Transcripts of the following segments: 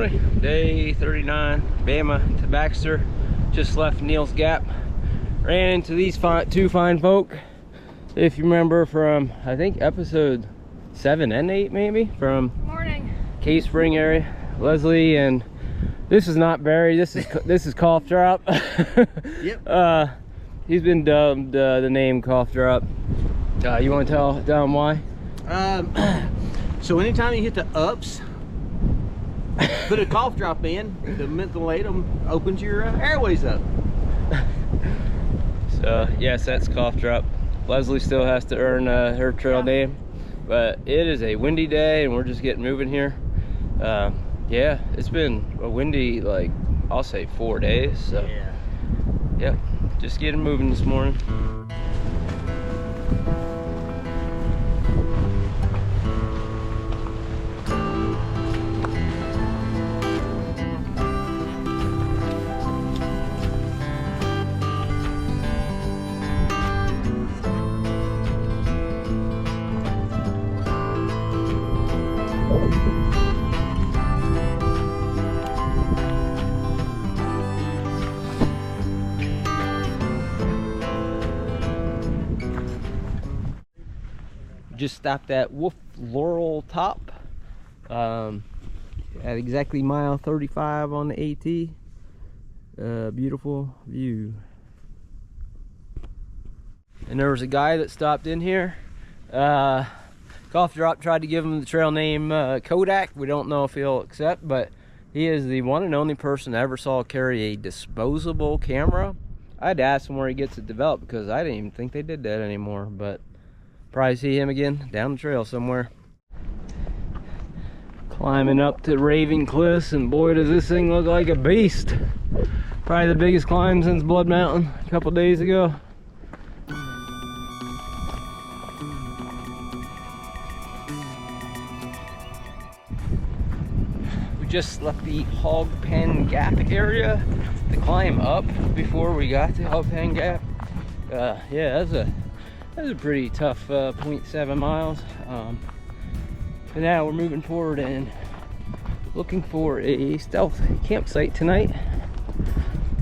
morning, day 39, Bama to Baxter. Just left Neels Gap. Ran into these two fine folk. If you remember from, I think episode 7 and 8 maybe, from morning Cave Spring area. Leslie, and this is not Barry, this is Cough Drop. Yep. He's been dubbed the name Cough Drop. You want to tell them why? So anytime you hit the ups, put a cough drop in, the mentholatum opens your airways up. So yes, that's Cough Drop. Leslie still has to earn her trail name, but it is a windy day and we're just getting moving here. Yeah, it's been a windy, like, I'll say 4 days, so yeah, yep, just getting moving this morning. Just stopped at Wolf Laurel Top at exactly mile 35 on the AT. Beautiful view. And there was a guy that stopped in here. Cough Drop tried to give him the trail name Kodak. We don't know if he'll accept, but he is the one and only person I ever saw carry a disposable camera. I had to ask him where he gets it developed because I didn't even think they did that anymore, but probably see him again down the trail somewhere. Climbing up to Raving Cliffs, and boy does this thing look like a beast. Probably the biggest climb since Blood Mountain a couple days ago. We just left the Hog Pen Gap area to climb up before we got to Hog Pen Gap. Yeah, that's a pretty tough 0.7 miles. But now we're moving forward and looking for a stealth campsite tonight.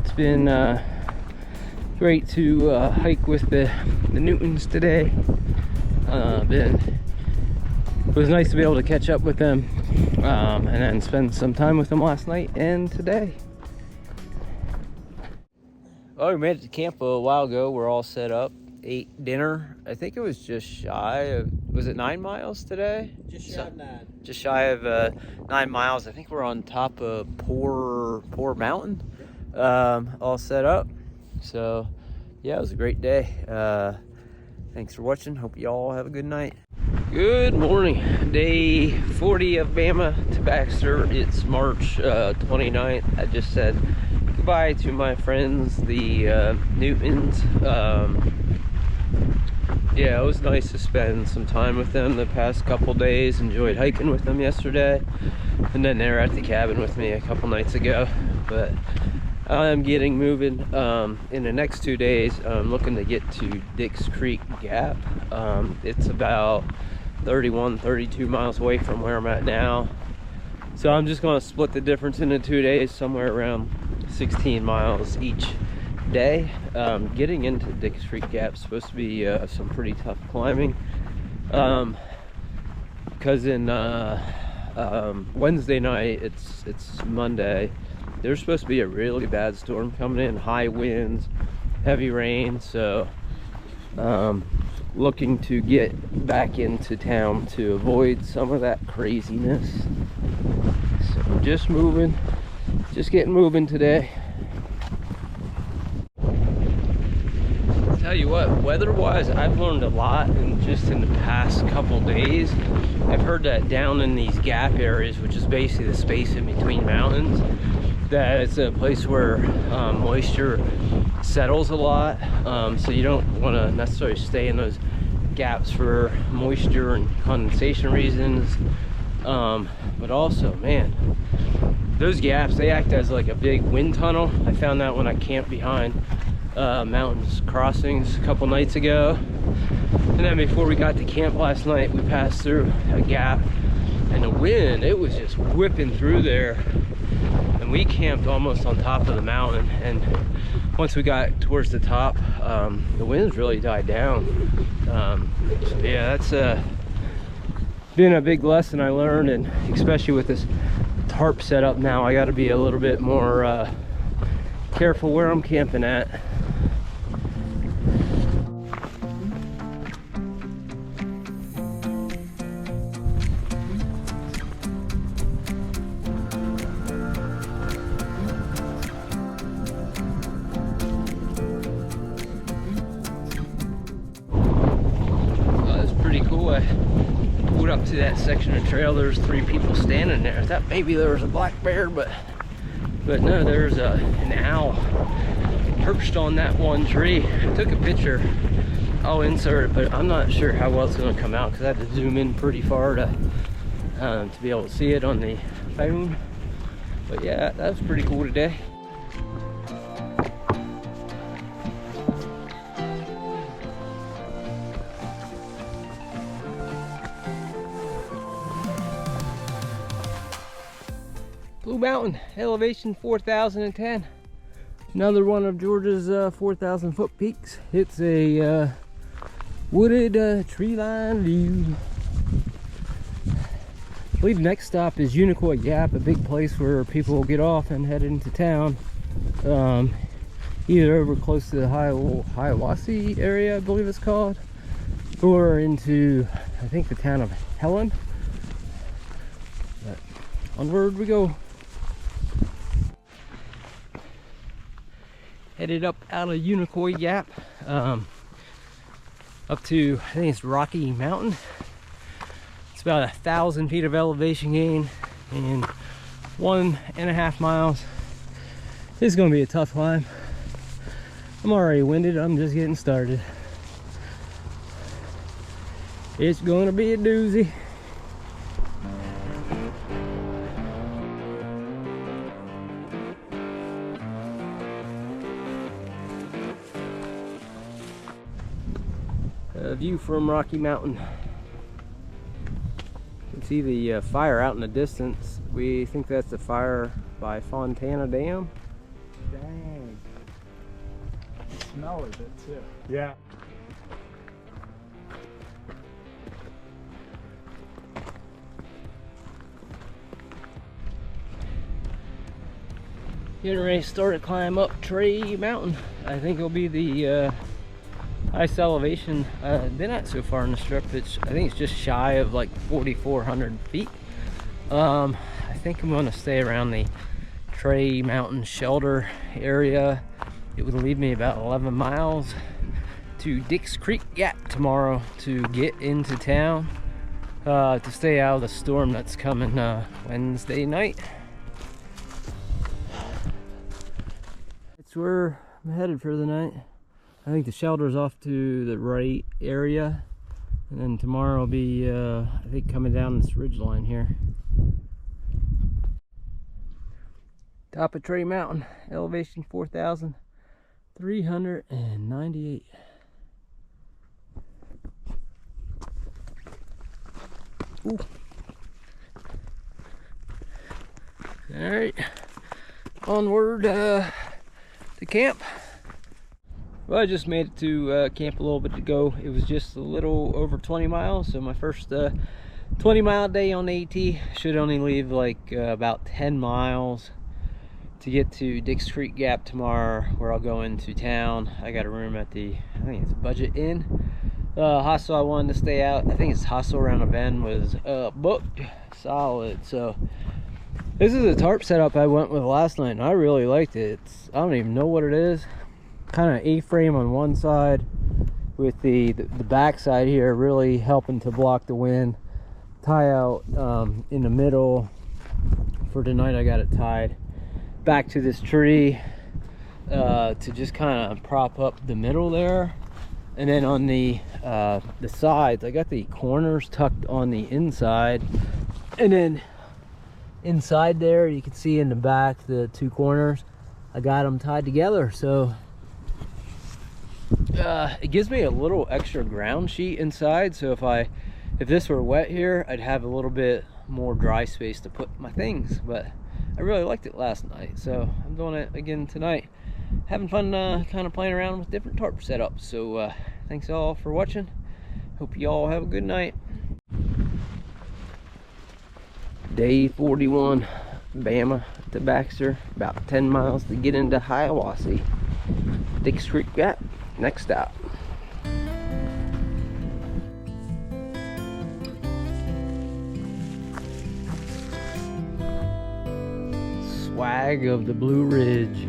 It's been great to hike with the Newtons today. It was nice to be able to catch up with them and then spend some time with them last night and today. Well, we made it to camp a while ago. We're all set up. Ate dinner. I think it was just shy of, was it 9 miles today? Just shy of 9. Just shy of 9 miles. I think we're on top of Poor Mountain, all set up. So yeah, it was a great day. Thanks for watching. Hope you all have a good night. Good morning, day 40 of Bama to Baxter. It's March 29th. I just said goodbye to my friends, the Newtons. Yeah, it was nice to spend some time with them the past couple days. Enjoyed hiking with them yesterday, and then they were at the cabin with me a couple nights ago. But I'm getting moving. In the next 2 days, I'm looking to get to Dix Creek Gap. It's about 32 miles away from where I'm at now. So I'm just going to split the difference into 2 days, somewhere around 16 miles each day. Getting into Dix Creek Gap is supposed to be some pretty tough climbing, because in Wednesday night, it's Monday, there's supposed to be a really bad storm coming in, high winds, heavy rain. So looking to get back into town to avoid some of that craziness. So just getting moving today. Tell you what, weather-wise, I've learned a lot in the past couple days. I've heard that down in these gap areas, which is basically the space in between mountains, that it's a place where moisture settles a lot. So you don't want to necessarily stay in those gaps for moisture and condensation reasons. But also, man, those gaps, they act as like a big wind tunnel. I found that when I camped behind mountains crossings a couple nights ago. And then before we got to camp last night, we passed through a gap, and the wind, it was just whipping through there. and we camped almost on top of the mountain, and once we got towards the top, the winds really died down. So yeah, that's been a big lesson I learned, and especially with this tarp setup now, I got to be a little bit more careful where I'm camping at. Up to that section of trail, there's 3 people standing there. I thought maybe there was a black bear, but no, there's an owl perched on that one tree. I took a picture. I'll insert it, but I'm not sure how well it's going to come out because I had to zoom in pretty far to be able to see it on the phone. But yeah, that was pretty cool today. Blue Mountain, elevation 4,010. Another one of Georgia's 4,000 foot peaks. It's a wooded tree line view. I believe the next stop is Unicoi Gap, a big place where people will get off and head into town. Either over close to the Hiawassee area, I believe it's called, or into, I think, the town of Helen. But onward we go. Headed up out of Unicoi Gap, up to, I think it's Rocky Mountain. It's about 1,000 feet of elevation gain in 1.5 miles. This is going to be a tough climb. I'm already winded, I'm just getting started. It's going to be a doozy. View from Rocky Mountain. You can see the fire out in the distance. We think that's the fire by Fontana Dam. Dang. The smell of it too. Yeah. Getting ready to start to climb up Tree Mountain. I think it'll be the highest elevation been at so far in the strip. I think it's just shy of like 4,400 feet. I think I'm going to stay around the Tree Mountain shelter area. It would leave me about 11 miles to Dix Creek Gap tomorrow to get into town, to stay out of the storm that's coming Wednesday night. It's where I'm headed for the night. I think the shelter's off to the right area, and then tomorrow will be, I think, coming down this ridge line here. Top of Tree Mountain, elevation 4,398. Ooh. All right, onward to camp. Well, I just made it to camp a little bit ago. It was just a little over 20 miles, so my first 20-mile day on AT. Should only leave like about 10 miles to get to Dix Creek Gap tomorrow, where I'll go into town. I got a room at the, I think it's Budget Inn. Hostel I wanted to stay out, I think it's hostel around a bend, was booked solid. So this is a tarp setup I went with last night, and I really liked it. I don't even know what it is. Kind of A-frame on one side with the back side here really helping to block the wind. Tie out in the middle. For tonight I got it tied back to this tree to just kind of prop up the middle there. And then on the sides, I got the corners tucked on the inside, and then inside there you can see in the back the 2 corners, I got them tied together. So it gives me a little extra ground sheet inside, so if this were wet here, I'd have a little bit more dry space to put my things. But I really liked it last night, so I'm doing it again tonight. Having fun kind of playing around with different tarp setups. So thanks all for watching. Hope you all have a good night. Day 41, Bama to Baxter, about 10 miles to get into Hiawassee. Dix Creek Gap, next stop. Swag of the Blue Ridge.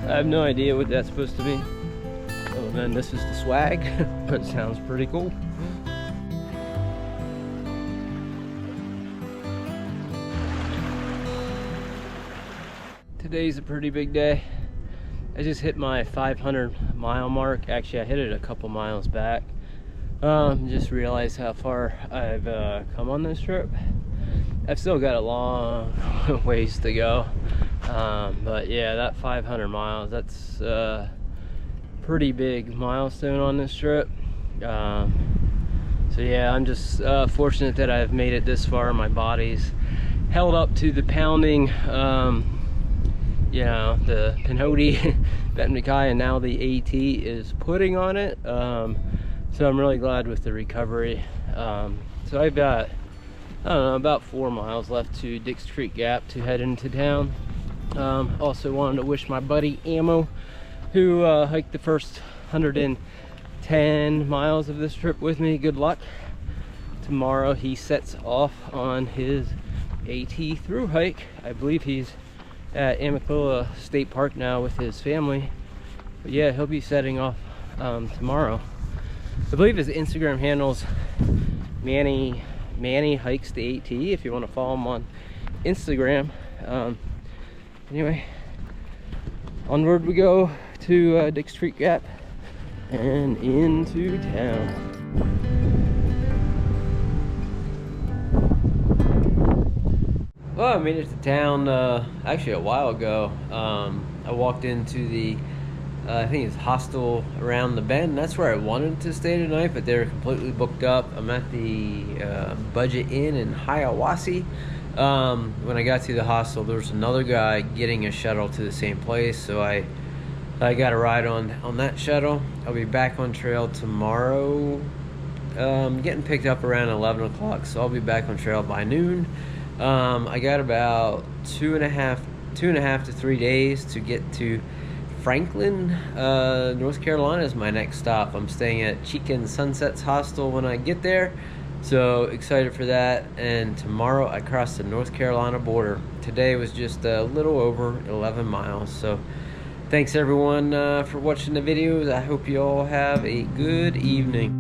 I have no idea what that's supposed to be. Oh, then this is the swag, but it sounds pretty cool. Today's a pretty big day. I just hit my 500-mile mark. Actually, I hit it a couple miles back. Just realized how far I've come on this trip. I've still got a long ways to go. But yeah, that 500 miles, that's a pretty big milestone on this trip. So yeah, I'm just fortunate that I've made it this far. My body's held up to the pounding, you know, the Pinhoti, Benton MacKaye, and now the AT is putting on it. So I'm really glad with the recovery. So I've got, I don't know, about 4 miles left to Dix Creek Gap to head into town. Also wanted to wish my buddy Ammo, who hiked the first 110 miles of this trip with me, good luck. Tomorrow he sets off on his AT through hike. I believe he's at Amicalola State Park now with his family. But yeah, he'll be setting off tomorrow. I believe his Instagram handle's Manny Hikes the AT, if you want to follow him on Instagram. Anyway, onward we go to Dix Creek Gap and into town. Well, I made it to town actually a while ago. I walked into the I think it's hostel around the bend. That's where I wanted to stay tonight, but they're completely booked up. I'm at the Budget Inn in Hiawassee. When I got to the hostel, there was another guy getting a shuttle to the same place, so I got a ride on that shuttle. I'll be back on trail tomorrow. Getting picked up around 11 o'clock, so I'll be back on trail by noon. I got about two and a half to 3 days to get to Franklin, North Carolina is my next stop. I'm staying at Chicken Sunsets Hostel when I get there, so excited for that. And tomorrow I cross the North Carolina border. Today was just a little over 11 miles. So thanks everyone for watching the videos. I hope you all have a good evening.